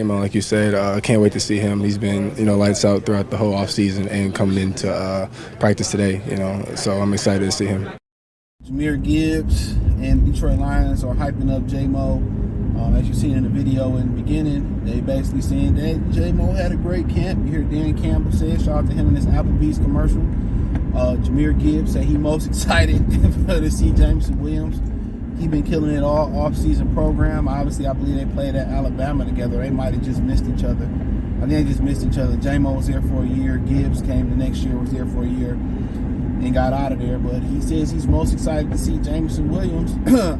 Melon, like you said, I can't wait to see him. He's been, lights out throughout the whole offseason and coming into practice today, so I'm excited to see him. Jahmyr Gibbs and Detroit Lions are hyping up J-Mo. As you've seen in the video in the beginning, they basically saying that J-Mo had a great camp. You hear Dan Campbell say, shout out to him in his Applebee's commercial. Jahmyr Gibbs said he most excited to see Jameson Williams. He been killing it all off-season program. Obviously, I believe they played at Alabama together. They might have just missed each other. I think they just missed each other. J-Mo was there for a year. Gibbs came the next year, was there for a year, and got out of there. But he says he's most excited to see Jameson Williams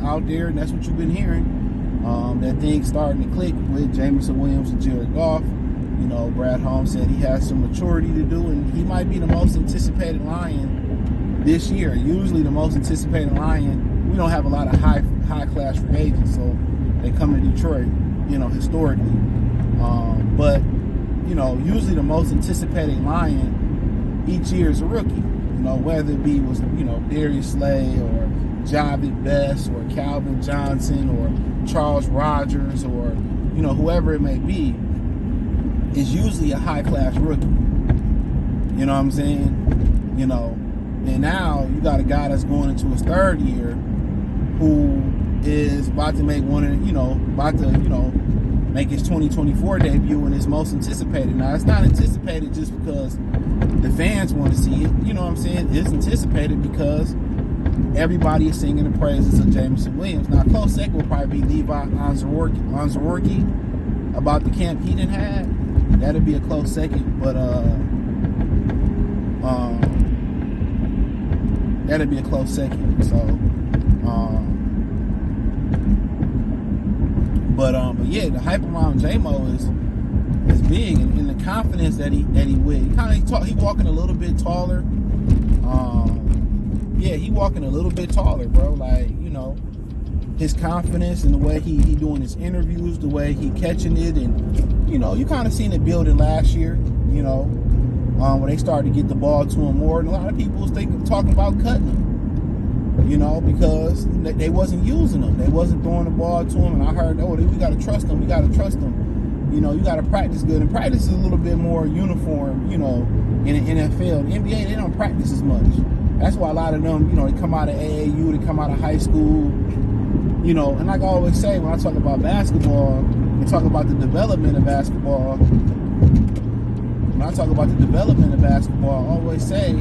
out there, and that's what you've been hearing. That thing starting to click with Jameson Williams and Jared Goff. Brad Holmes said he has some maturity to do, and he might be the most anticipated Lion this year. Usually the most anticipated Lion, we don't have a lot of high-class free agents, so they come to Detroit, historically. But usually the most anticipated Lion each year is a rookie. Whether it be Darius Slay or Javid Best or Calvin Johnson or Charles Rogers or whoever it may be, is usually a high-class rookie. You know what I'm saying? And now you got a guy that's going into his third year who is about to make make his 2024 debut and is most anticipated. Now, it's not anticipated just because the fans want to see it. You know what I'm saying? It's anticipated because everybody is singing the praises of Jameson Williams. Now, close second will probably be Levi Onwuzurike about the camp he didn't have. That'll be a close second, but that'll be a close second. So, but yeah, the hype around J-Mo is big, and the confidence that he with. He walking a little bit taller. Yeah, he walking a little bit taller, bro. Like, his confidence and the way he doing his interviews, the way he catching it, and you kind of seen it building last year. When they started to get the ball to him more, and a lot of people was talking about cutting him. Because they wasn't using him. They wasn't throwing the ball to him. And I heard, we got to trust him. We got to trust him. You got to practice good. And practice is a little bit more uniform, in the NFL. The NBA, they don't practice as much. That's why a lot of them, they come out of AAU, they come out of high school, And like I always say, when I talk about basketball, we talk about the development of basketball. When I talk about the development of basketball, I always say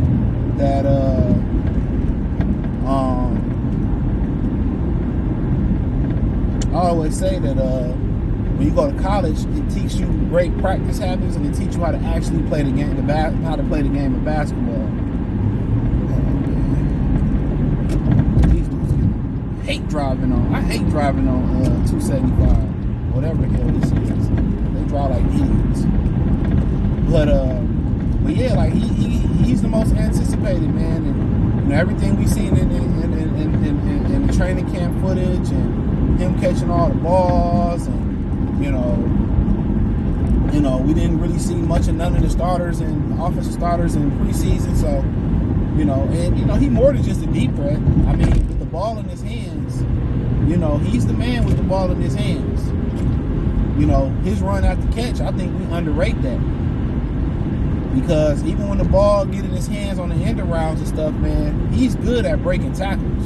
that, when you go to college, it teaches you great practice habits, and it teaches you how to actually play the game, how to play the game of basketball. These dudes hate driving on. I hate driving on 275, whatever the hell this is. They drive like idiots. But yeah, like he's the most anticipated, man, and everything we've seen in the training camp footage and him catching all the balls, and we didn't really see much of none of the starters and offensive starters in preseason. So, he more than just a deep threat. I mean, with the ball in his hands, he's the man with the ball in his hands. His run after catch, I think we underrate that. Because even when the ball get in his hands on the end arounds and stuff, man, he's good at breaking tackles.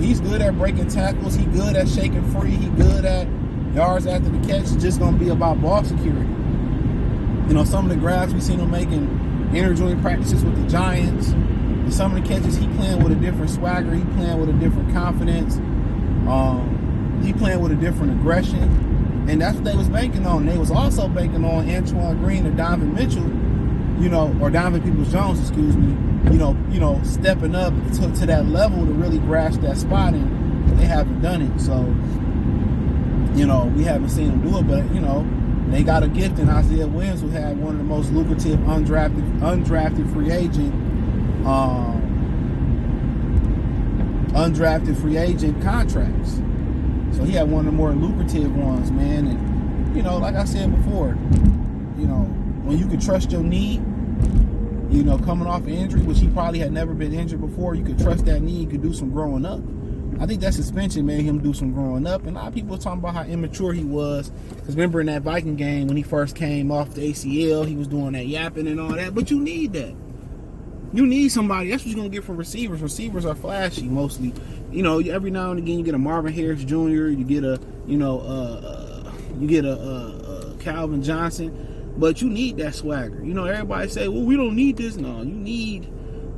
He's good at breaking tackles. He's good at shaking free. He's good at yards after the catch. It's just going to be about ball security. Some of the grabs we seen him making inter-joint practices with the Giants, and some of the catches he playing with a different swagger. He playing with a different confidence. He playing with a different aggression. And that's what they was banking on. They was also banking on Antoine Green or Donovan Mitchell, or Donovan Peoples-Jones, excuse me, stepping up to that level to really grasp that spot, and they haven't done it. So, we haven't seen them do it, but, they got a gift in Isaiah Williams, who had one of the most lucrative undrafted free agent contracts. So he had one of the more lucrative ones, man. And, like I said before, when you could trust your knee, coming off an injury, which he probably had never been injured before, you could trust that knee, you could do some growing up. I think that suspension made him do some growing up. And a lot of people were talking about how immature he was. Because remember in that Viking game when he first came off the ACL, he was doing that yapping and all that. But you need that. You need somebody. That's what you're going to get from receivers. Receivers are flashy mostly. You know, every now and again you get a Marvin Harris Jr., you get a, Calvin Johnson. But you need that swagger. You know, everybody say, well, we don't need this. No, you need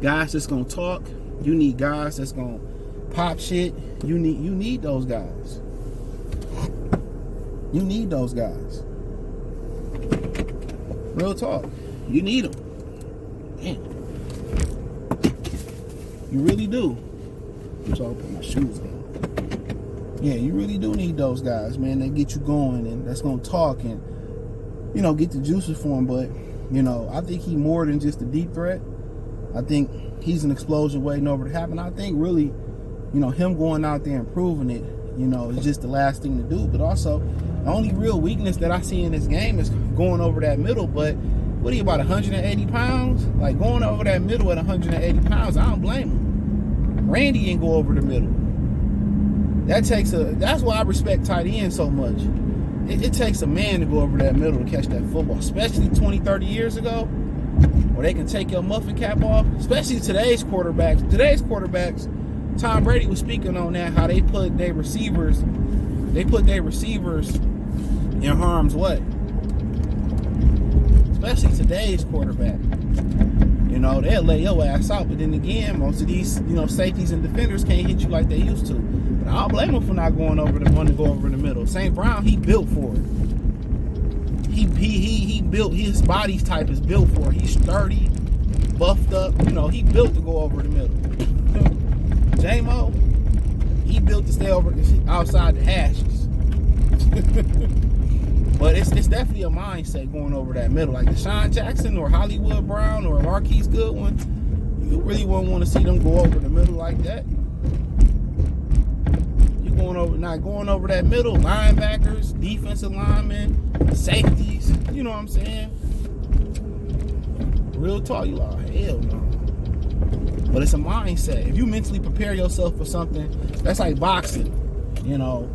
guys that's going to talk. You need guys that's going to pop shit. You need those guys. You need those guys. Real talk. You need them. Damn. You really do. I'm sorry, put my shoes on. Yeah, you really do need those guys, man. They get you going and that's gonna talk and, you know, get the juices for him. But, you know, I think he more than just a deep threat. I think he's an explosion waiting over to happen. I think really, you know, him going out there and proving it, you know, is just the last thing to do. But also, the only real weakness that I see in this game is going over that middle. But what are you, about 180 pounds? Like, going over that middle at 180 pounds, I don't blame him. Randy didn't go over the middle. That's why I respect tight ends so much. It takes a man to go over that middle to catch that football, especially 20, 30 years ago, where they can take your muffin cap off, especially today's quarterbacks. Today's quarterbacks, Tom Brady was speaking on that, how they put their receivers in harm's way. Especially today's quarterback. You know, they'll lay your ass out, but then again, most of these, you know, safeties and defenders can't hit you like they used to. But I don't blame him for not going over the one to go over in the middle. St. Brown, he built for it. He built, his body type is built for it. He's sturdy, buffed up, you know, he built to go over the middle. J-Mo, he built to stay over outside the hashes. But it's definitely a mindset going over that middle. Like Deshaun Jackson or Hollywood Brown or Marquise Goodwin, you really won't want to see them go over the middle like that. You're not going over that middle. Linebackers, defensive linemen, safeties. You know what I'm saying? Real talk, you like, hell no. But it's a mindset. If you mentally prepare yourself for something, that's like boxing. You know,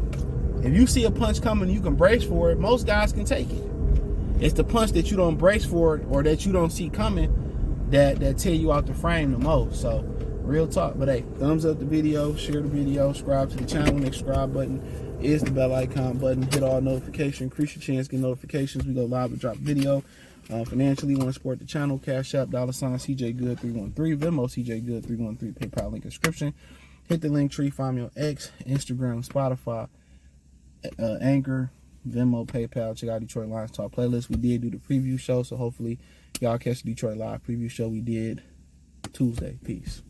if you see a punch coming, you can brace for it. Most guys can take it. It's the punch that you don't brace for it or that you don't see coming that tear you out the frame the most. So, real talk. But hey, thumbs up the video, share the video, subscribe to the channel. Next subscribe button is the bell icon button. Hit all notifications. Increase your chance to get notifications. We go live and drop video. Financially, want to support the channel, Cash App, $, CJ Good 313, Venmo, CJ Good 313, PayPal link description. Hit the link tree, find me on X, Instagram, Spotify, Anchor, Venmo, PayPal. Check out Detroit Lions Talk playlist. We did do the preview show, so hopefully y'all catch the Detroit Live preview show we did Tuesday. Peace.